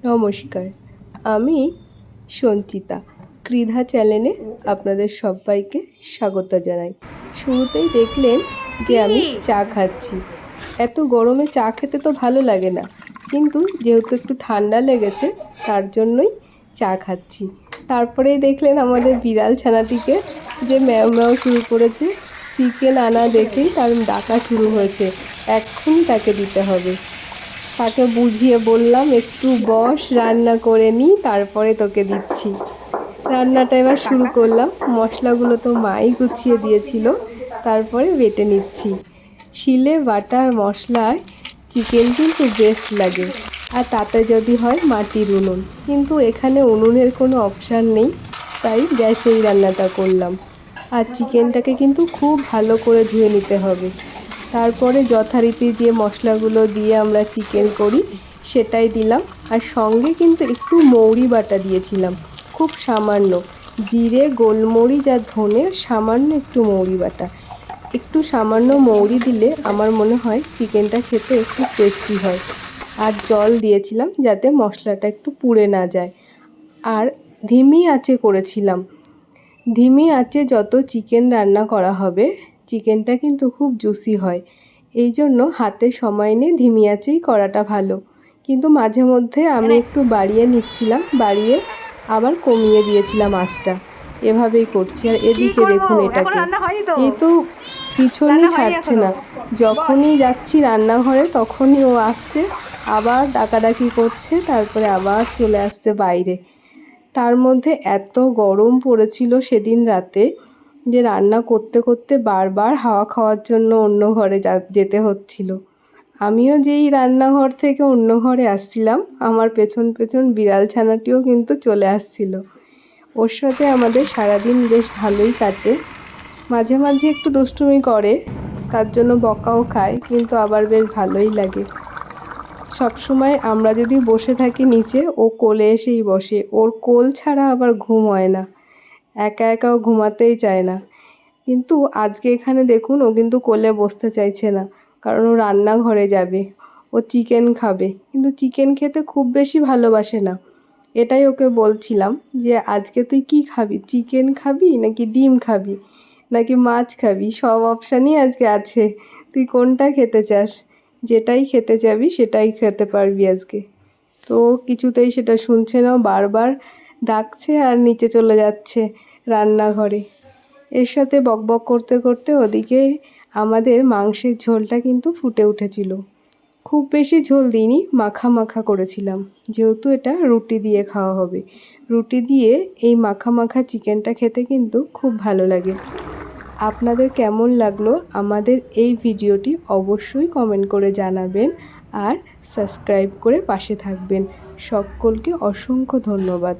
নমস্কার, আমি সঞ্চিতা। কৃধা চ্যানেলে আপনাদের সবাইকে স্বাগত জানাই। শুরুতেই দেখলেন যে আমি চা খাচ্ছি। এত গরমে চা খেতে তো ভালো লাগে না, কিন্তু যেহেতু একটু ঠান্ডা লেগেছে তার জন্যই চা খাচ্ছি। তারপরেই দেখলেন আমাদের বিড়াল ছানাটিকে যে ম্যাও ম্যাও শুরু করেছে। চিকেন আনা দেখেই তার ডাকা শুরু হয়েছে, এক্ষুনি তাকে দিতে হবে। তাকে বুঝিয়ে বললাম একটু বস, রান্না করে নিই, তারপরে তোকে দিচ্ছি। রান্নাটা এবার শুরু করলাম। মশলাগুলো তো মাই গুছিয়ে দিয়েছিল, তারপরে বেটে নিচ্ছি। শিলে বাটার মশলায় চিকেন কিন্তু বেস্ট লাগে, আর তাতে যদি হয় মাটির উনুন। কিন্তু এখানে উনুনের কোনো অপশান নেই, তাই গ্যাসেই রান্নাটা করলাম। আর চিকেনটাকে কিন্তু খুব ভালো করে ধুয়ে নিতে হবে। তারপরে যথারীতি যে মশলাগুলো দিয়ে আমরা চিকেন করি সেটাই দিলাম। আর সঙ্গে কিন্তু একটু মৌরি বাটা দিয়েছিলাম, খুব সামান্য। জিরে, গোলমরিচ আর ধনে, সামান্য একটু মৌরি বাটা। একটু সামান্য মৌরি দিলে আমার মনে হয় চিকেনটা খেতে খুব টেস্টি হয়। আর জল দিয়েছিলাম যাতে মশলাটা একটু পুড়ে না যায়। আর ধিমি আঁচে করেছিলাম। ধিমি আঁচে যত চিকেন রান্না করা হবে, চিকেনটা কিন্তু খুব জুসি হয়। এই জন্য হাতে সময় নিয়ে ধিমি আঁচেই করাটা ভালো। কিন্তু মাঝে মধ্যে আমি একটু বাড়িয়ে নিচ্ছিলাম, বাড়িয়ে আবার কমিয়ে দিয়েছিলাম আঁচটা। এভাবেই করছি। আর এদিকে দেখুন এটাকে, এ তো পিছনই ছাড়ছে না। যখনই যাচ্ছি রান্নাঘরে তখনই ও আসছে, আবার ডাকাডাকি করছে, তারপরে আবার চলে আসছে বাইরে। তার মধ্যে এত গরম পড়েছিল সেদিন রাতে যে রান্না করতে করতে বারবার হাওয়া খাওয়ার জন্য অন্য ঘরে যেতে হচ্ছিল। আমিও যেই রান্নাঘর থেকে অন্য ঘরে আসছিলাম, আমার পেছন পেছন বিড়াল ছানাটিও কিন্তু চলে আসছিল। ওর সাথে আমাদের সারাদিন বেশ ভালোই কাটে। মাঝে মাঝে একটু দুষ্টুমি করে, তার জন্য বকাও খায়, কিন্তু আবার বেশ ভালোই লাগে। সব সময় আমরা যদি বসে থাকি নিচে, ও কোলে এসেই বসে। ওর কোল ছাড়া আবার ঘুম হয় না, একা একাও ঘুমাতেই চায় না। কিন্তু আজকে এখানে দেখুন ও কিন্তু কোলে বসতে চাইছে না, কারণ ও রান্নাঘরে যাবে, ও চিকেন খাবে। কিন্তু চিকেন খেতে খুব বেশি ভালোবাসে না। এটাই ওকে বলছিলাম যে আজকে তুই কি খাবি, চিকেন খাবি নাকি ডিম খাবি নাকি মাছ খাবি, সব অপশানই আজকে আছে, তুই কোনটা খেতে চাস? যেটাই খেতে চাবি সেটাই খেতে পারবি আজকে। তো কিছুতেই সেটা শুনছে না, বারবার ডাকছে আর নিচে চলে যাচ্ছে রান্নাঘরে। এর সাথে বকবক করতে করতে ওদিকে আমাদের মাংসের ঝোলটা কিন্তু ফুটে উঠেছিল। খুব বেশি ঝোল দিইনি, মাখা মাখা করেছিলাম, যেহেতু এটা রুটি দিয়ে খাওয়া হবে। রুটি দিয়ে এই মাখা মাখা চিকেনটা খেতে কিন্তু খুব ভালো লাগে। আপনাদের কেমন লাগলো আমাদের এই ভিডিওটি অবশ্যই কমেন্ট করে জানাবেন, আর সাবস্ক্রাইব করে পাশে থাকবেন। সকলকে অসংখ্য ধন্যবাদ।